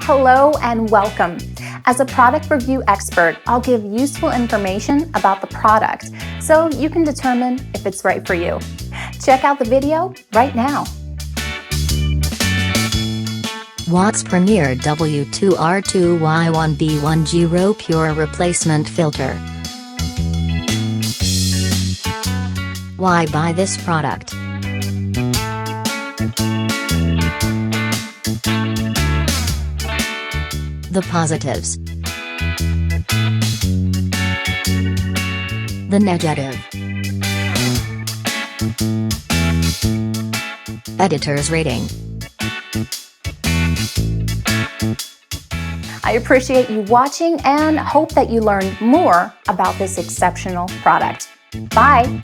Hello and welcome. As a product review expert, I'll give useful information about the product so you can determine if it's right for you. Check out the video right now. Watts Premier W2R2Y1B10 Pure Replacement Filter. Why buy this product? The positives. The negative. Editor's rating. I appreciate you watching and hope that you learned more about this exceptional product. Bye!